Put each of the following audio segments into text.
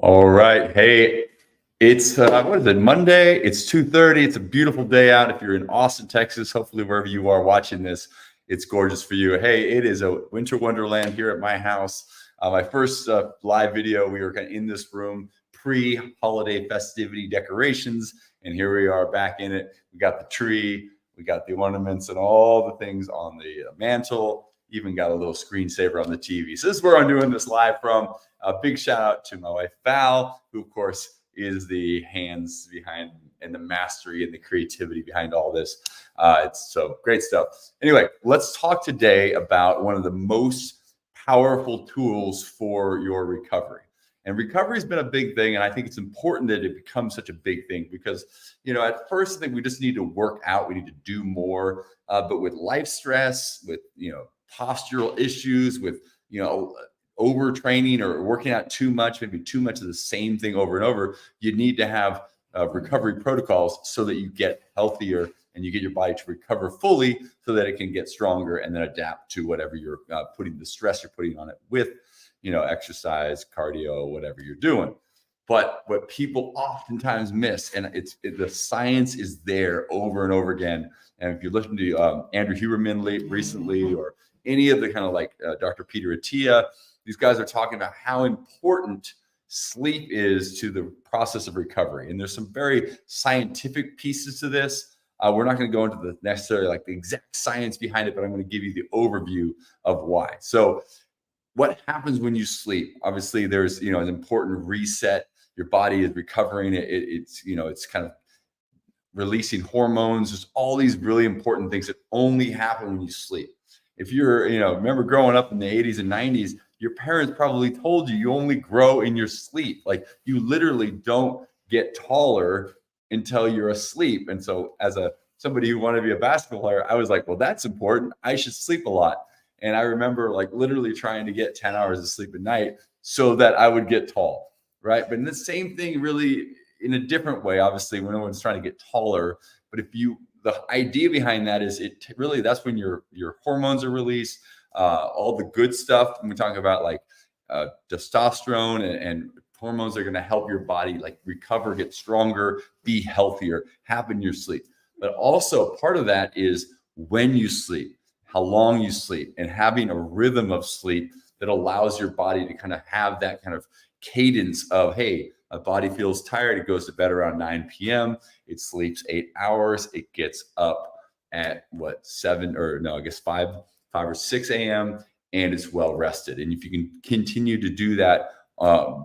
All right. Hey, it's what is it? Monday. It's 2:30. It's a beautiful day out. If you're in Austin, Texas, hopefully wherever you are watching this, it's gorgeous for you. Hey, it is a winter wonderland here at my house. My first live video, we were kind of in this room pre-holiday festivity decorations, and here we are back in it. We got the tree, we got the ornaments and all the things on the mantle. Even got a little screensaver on the TV. So this is where I'm doing this live from. A big shout out to my wife, Val, who, of course, is the hands behind and the mastery and the creativity behind all this. It's so great stuff. Anyway, let's talk today about one of the most powerful tools for your recovery. And recovery has been a big thing. And I think it's important that it becomes such a big thing because, at first, I think we just need to work out. We need to do more. But with life stress, with, postural issues, with, overtraining or working out too much, maybe too much of the same thing over and over, you need to have recovery protocols so that you get healthier and you get your body to recover fully so that it can get stronger and then adapt to whatever you're putting the stress you're putting on it with, exercise, cardio, whatever you're doing. But what people oftentimes miss, and the science is there over and over again. And if you listen to Andrew Huberman recently, or any of the kind of like Dr. Peter Attia, these guys are talking about how important sleep is to the process of recovery. And there's some very scientific pieces to this. We're not going to go into the necessarily like the exact science behind it, but I'm going to give you the overview of why. So what happens when you sleep? Obviously, there's, an important reset. Your body is recovering. It's kind of releasing hormones. There's all these really important things that only happen when you sleep. If you're, remember growing up in the 80s and 90s, your parents probably told you only grow in your sleep. Like you literally don't get taller until you're asleep. And so as somebody who wanted to be a basketball player, I was like, well, that's important. I should sleep a lot. And I remember like literally trying to get 10 hours of sleep at night so that I would get tall, right? But in the same thing, really in a different way, obviously, when no one's trying to get taller. But the idea behind that is that's when your hormones are released, all the good stuff. When we talk about like testosterone and hormones are going to help your body like recover, get stronger, be healthier, happen in your sleep. But also part of that is when you sleep, how long you sleep, and having a rhythm of sleep that allows your body to kind of have that kind of cadence of, hey, my body feels tired. It goes to bed around 9 p.m. It sleeps 8 hours. It gets up at 5 or 6 a.m. and it's well rested. And if you can continue to do that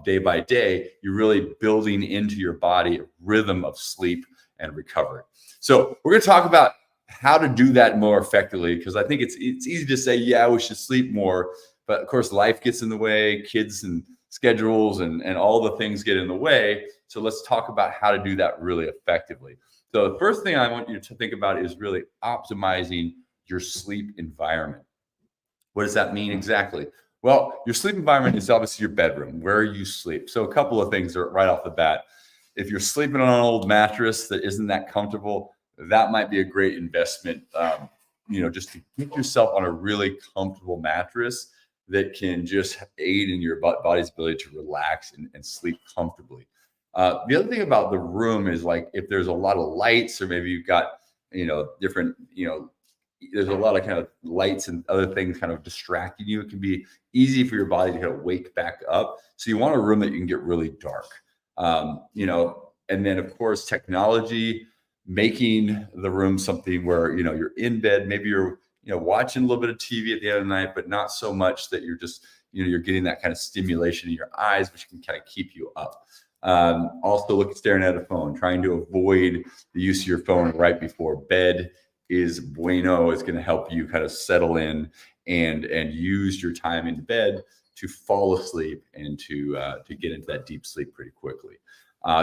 day by day, you're really building into your body a rhythm of sleep and recovery. So we're going to talk about how to do that more effectively, because I think it's easy to say, yeah, we should sleep more. But of course, life gets in the way, kids and schedules and all the things get in the way. So let's talk about how to do that really effectively. So the first thing I want you to think about is really optimizing your sleep environment. What does that mean exactly? Well, your sleep environment is obviously your bedroom, where you sleep. So a couple of things are right off the bat. If you're sleeping on an old mattress that isn't that comfortable, that might be a great investment, just to get yourself on a really comfortable mattress that can just aid in your body's ability to relax and sleep comfortably. The other thing about the room is like if there's a lot of lights, or maybe you've got, different, there's a lot of kind of lights and other things kind of distracting you. It can be easy for your body to kind of wake back up. So you want a room that you can get really dark, and then of course, technology, making the room something where, you're in bed, maybe you're, watching a little bit of TV at the end of the night, but not so much that you're just, you're getting that kind of stimulation in your eyes, which can kind of keep you up. Also staring at a phone, trying to avoid the use of your phone right before bed is bueno. It's going to help you kind of settle in and use your time in bed to fall asleep and to get into that deep sleep pretty quickly.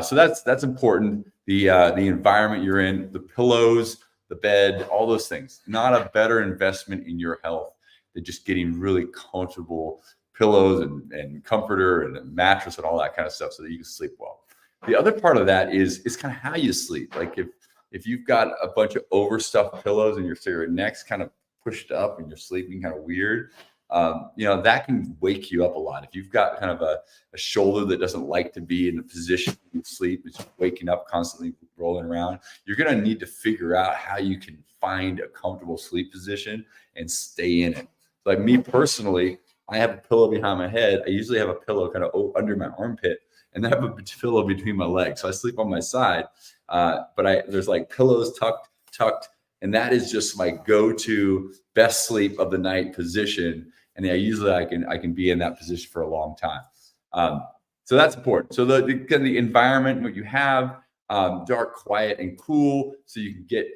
So that's important. The environment you're in, the pillows, the bed, all those things. Not a better investment in your health than just getting really comfortable pillows and comforter and a mattress and all that kind of stuff so that you can sleep well. The other part of that is kind of how you sleep. Like if you've got a bunch of overstuffed pillows and your neck's kind of pushed up and you're sleeping kind of weird, that can wake you up a lot. If you've got kind of a shoulder that doesn't like to be in a position of sleep, it's waking up constantly rolling around, you're going to need to figure out how you can find a comfortable sleep position and stay in it. Like me personally, I have a pillow behind my head. I usually have a pillow kind of under my armpit, and then I have a pillow between my legs. So I sleep on my side, but there's like pillows tucked, and that is just my go-to best sleep of the night position. And I can be in that position for a long time. So that's important. So the environment, what you have, dark, quiet, and cool, so you can get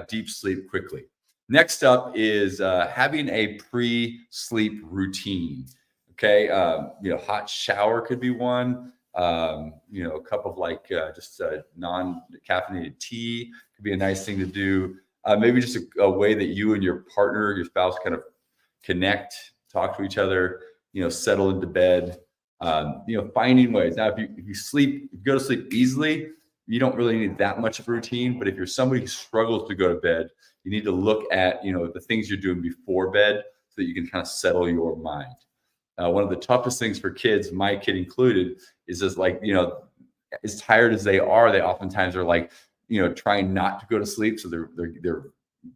deep sleep quickly. Next up is having a pre-sleep routine. Okay, hot shower could be one. A cup of just non-caffeinated tea could be a nice thing to do. Maybe just a way that you and your partner, your spouse, kind of connect, talk to each other. Settle into bed. Finding ways. Now, if you go to sleep easily, you don't really need that much of a routine. But if you're somebody who struggles to go to bed, you need to look at, the things you're doing before bed so that you can kind of settle your mind. One of the toughest things for kids, my kid included, is just as tired as they are, they oftentimes are trying not to go to sleep. So they're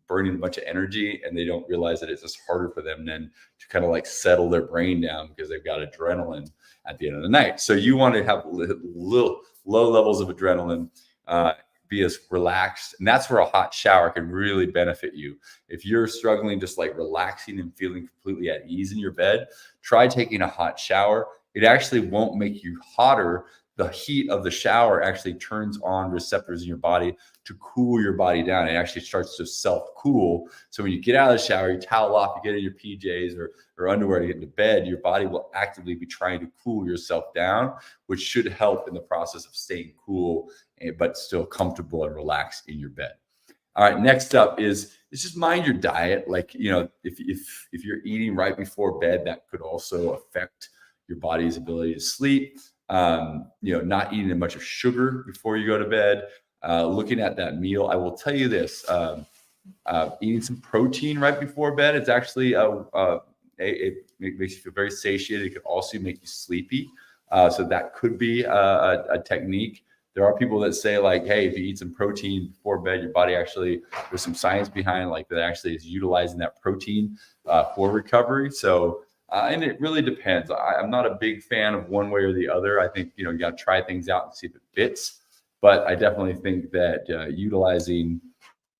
burning a bunch of energy, and they don't realize that it's just harder for them then to kind of settle their brain down because they've got adrenaline at the end of the night. So you want to have little low levels of adrenaline, be as relaxed. And that's where a hot shower can really benefit you. If you're struggling, just relaxing and feeling completely at ease in your bed, try taking a hot shower. It actually won't make you hotter. The heat of the shower actually turns on receptors in your body to cool your body down. It actually starts to self-cool. So when you get out of the shower, you towel off, you get in your PJs or underwear to get into bed, your body will actively be trying to cool yourself down, which should help in the process of staying cool, but still comfortable and relaxed in your bed. All right, next up is just mind your diet. If you're eating right before bed, that could also affect your body's ability to sleep. Not eating a bunch of sugar before you go to bed, looking at that meal. I will tell you this, eating some protein right before bed, it's actually, it makes you feel very satiated. It could also make you sleepy. So that could be a technique. There are people that say hey, if you eat some protein before bed, your body actually, there's some science behind that actually is utilizing that protein for recovery. So, and it really depends. I'm not a big fan of one way or the other. I think, you got to try things out and see if it fits. But I definitely think that utilizing,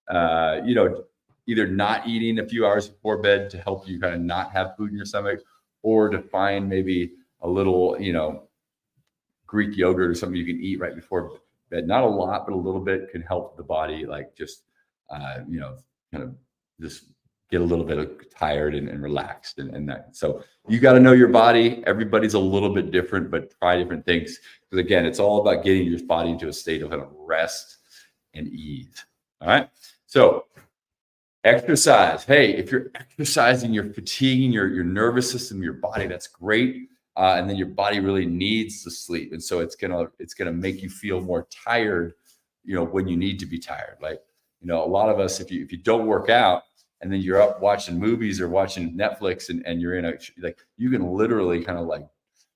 either not eating a few hours before bed to help you kind of not have food in your stomach, or to find maybe a little, Greek yogurt or something you can eat right before bed. Not a lot, but a little bit can help the body, kind of just get a little bit tired and relaxed and that. So you got to know your body. Everybody's a little bit different, but try different things. Because again, it's all about getting your body into a state of kind of rest and ease. All right. So exercise. Hey, if you're exercising, you're fatiguing your nervous system, your body, that's great. And then your body really needs to sleep. And so it's gonna make you feel more tired, when you need to be tired. A lot of us, if you don't work out, and then you're up watching movies or watching Netflix, and you're in you can literally kind of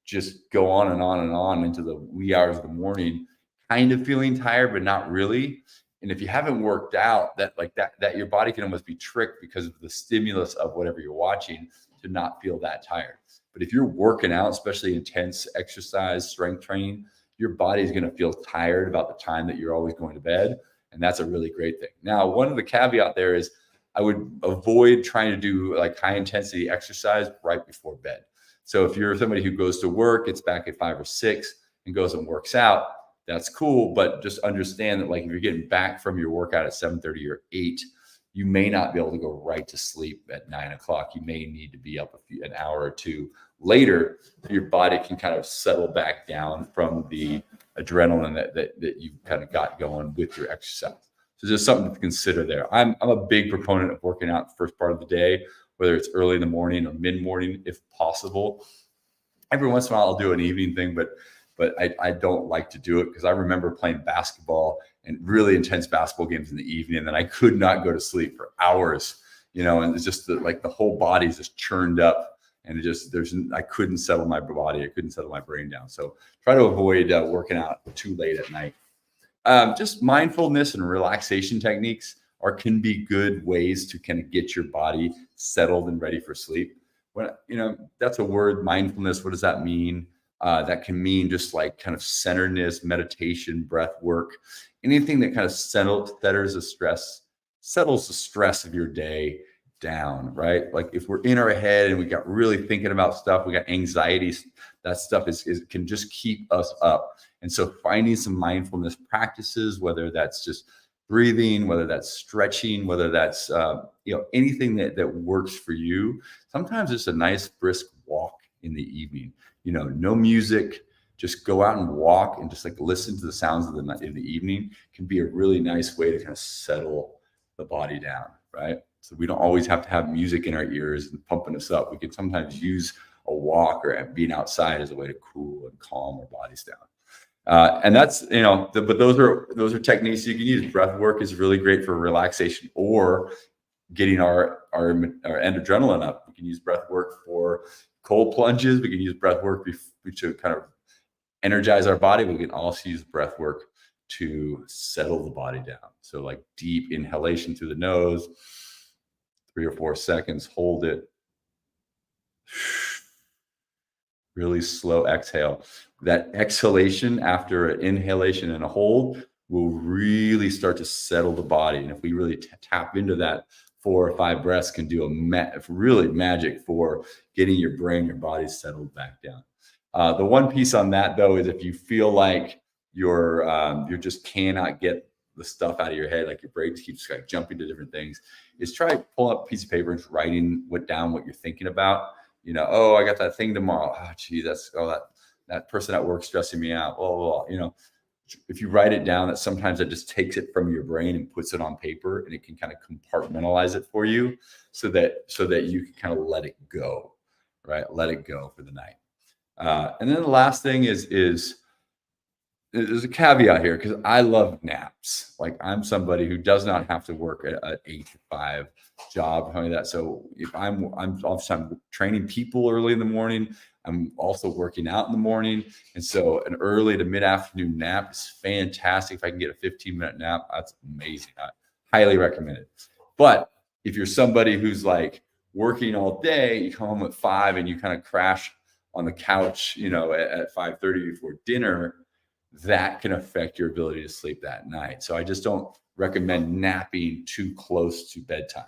just go on and on and on into the wee hours of the morning, kind of feeling tired, but not really. And if you haven't worked out, that your body can almost be tricked because of the stimulus of whatever you're watching to not feel that tired. But if you're working out, especially intense exercise, strength training, your body is going to feel tired about the time that you're always going to bed. And that's a really great thing. Now, one of the caveat there is I would avoid trying to do high intensity exercise right before bed. So if you're somebody who goes to work, gets back at 5 or 6 and goes and works out, that's cool. But just understand that if you're getting back from your workout at 7:30 or 8, you may not be able to go right to sleep at 9 o'clock. You may need to be up an hour or two later so your body can kind of settle back down from the adrenaline that you kind of got going with your exercise. So just something to consider there. I'm a big proponent of working out the first part of the day, whether it's early in the morning or mid-morning, if possible. Every once in a while I'll do an evening thing, but I don't like to do it because I remember playing basketball and really intense basketball games in the evening, and then I could not go to sleep for hours, and it's just the whole body's just churned up, And I couldn't settle my body. I couldn't settle my brain down. So try to avoid working out too late at night. Just mindfulness and relaxation techniques can be good ways to kind of get your body settled and ready for sleep. That's a word, mindfulness. What does that mean? That can mean just like kind of centeredness, meditation, breath work, anything that kind of settles the stress of your day down, right? Like if we're in our head and we got really thinking about stuff, we got anxieties, that stuff can just keep us up. And so finding some mindfulness practices, whether that's just breathing, whether that's stretching, whether that's anything that works for you. Sometimes it's a nice brisk walk in the evening. No music, just go out and walk and just like listen to the sounds of the night in the evening can be a really nice way to kind of settle the body down, right? So we don't always have to have music in our ears and pumping us up. We can sometimes use a walk or being outside as a way to cool and calm our bodies down. And that's, but those are techniques you can use. Breath work is really great for relaxation or getting our end adrenaline up. We can use breath work for cold plunges. We can use breath work to kind of energize our body. We can also use breath work to settle the body down. So like deep inhalation through the nose, 3 or 4 seconds, hold it. Really slow exhale. That exhalation after an inhalation and a hold will really start to settle the body. And if we really tap into that, 4 or 5 breaths can do really magic for getting your brain, your body settled back down. The one piece on that though is if you feel like you just cannot get the stuff out of your head, like your brain keeps like jumping to different things, is try pulling up a piece of paper and just writing down what you're thinking about. Oh, I got that thing tomorrow. Oh, gee, that person at work stressing me out. Blah, blah, blah. If you write it down, that sometimes it just takes it from your brain and puts it on paper, and it can kind of compartmentalize it for you, so that you can kind of let it go, right? Let it go for the night. And then the last thing is there's a caveat here, because I love naps. Like I'm somebody who does not have to work an 8 to 5 job, something like that. So if I'm training people early in the morning, I'm also working out in the morning. And so an early to mid-afternoon nap is fantastic. If I can get a 15-minute nap, that's amazing. I highly recommend it. But if you're somebody who's like working all day, you come home at 5 and you kind of crash on the couch, at 5:30 before dinner, that can affect your ability to sleep that night. So I just don't recommend napping too close to bedtime.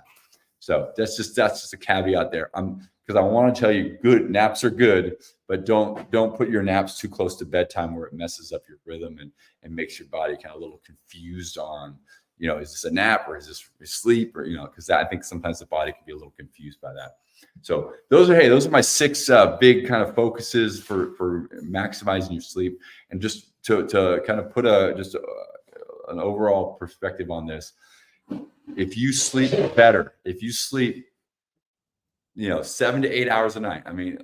So that's just a caveat there. Because I want to tell you, good naps are good, but don't put your naps too close to bedtime where it messes up your rhythm and makes your body kind of a little confused on, is this a nap or is this sleep, or because I think sometimes the body can be a little confused by that. So those are my 6 big kind of focuses for maximizing your sleep. And just to kind of put an overall perspective on this, if you sleep better, if you sleep 7 to 8 hours a night, I mean,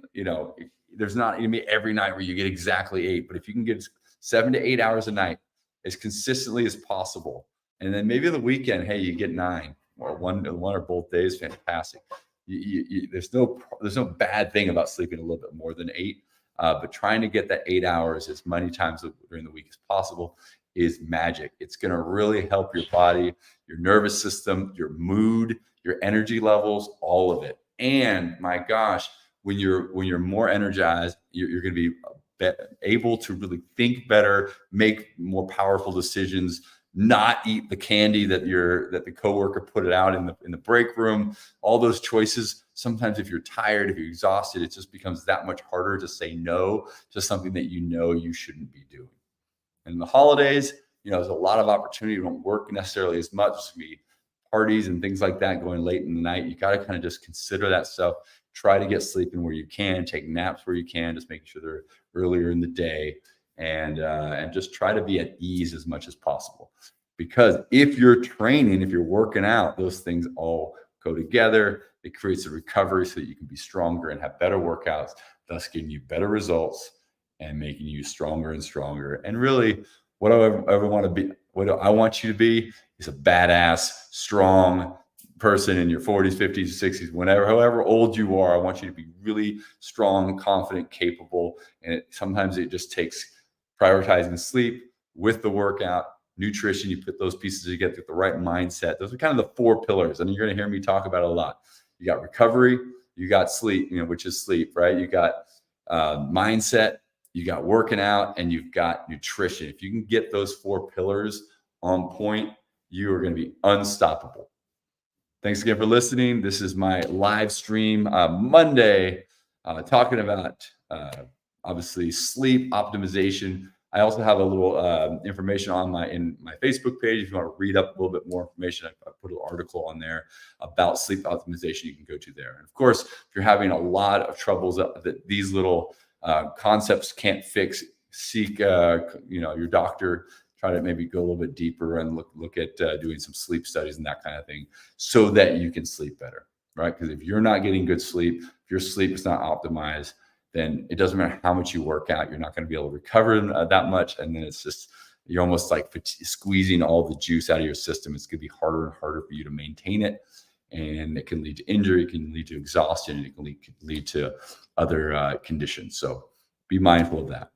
there's not going to be every night where you get exactly 8, but if you can get 7 to 8 hours a night as consistently as possible, and then maybe the weekend, hey, you get 9 or one or both days, fantastic. There's no bad thing about sleeping a little bit more than 8, but trying to get that 8 hours as many times during the week as possible is magic. It's going to really help your body, your nervous system, your mood, your energy levels, all of it. And my gosh, when you're more energized, you're going to be able to really think better, make more powerful decisions, not eat the candy that the coworker put it out in the break room. All those choices. Sometimes if you're tired, if you're exhausted, it just becomes that much harder to say no to something that you shouldn't be doing. And in the holidays, there's a lot of opportunity. You don't work necessarily as much. There's going to be parties and things like that going late in the night. You got to kind of just consider that stuff. Try to get sleeping where you can, take naps where you can, just making sure they're earlier in the day, and just try to be at ease as much as possible. Because if you're training, if you're working out, those things all go together. It creates a recovery so that you can be stronger and have better workouts, thus giving you better results and making you stronger and stronger. And really, what I want you to be is a badass, strong, person in your 40s, 50s, 60s, whenever, however old you are, I want you to be really strong, confident, capable. And sometimes it just takes prioritizing sleep with the workout, nutrition. You put those pieces together with the right mindset. Those are kind of the four pillars. And you're going to hear me talk about it a lot. You got recovery, you got sleep, which is sleep, right? You got mindset, you got working out, and you've got nutrition. If you can get those four pillars on point, you are going to be unstoppable. Thanks again for listening. This is my live stream Monday, talking about obviously sleep optimization. I also have a little information on in my Facebook page. If you want to read up a little bit more information, I put an article on there about sleep optimization. You can go to there. And of course, if you're having a lot of troubles that these little concepts can't fix, seek your doctor. Try to maybe go a little bit deeper and look at doing some sleep studies and that kind of thing, so that you can sleep better, right? Because if you're not getting good sleep, if your sleep is not optimized, then it doesn't matter how much you work out, you're not going to be able to recover that much. And then it's just, you're almost like squeezing all the juice out of your system. It's going to be harder and harder for you to maintain it. And it can lead to injury, it can lead to exhaustion, and it can lead to other conditions. So be mindful of that.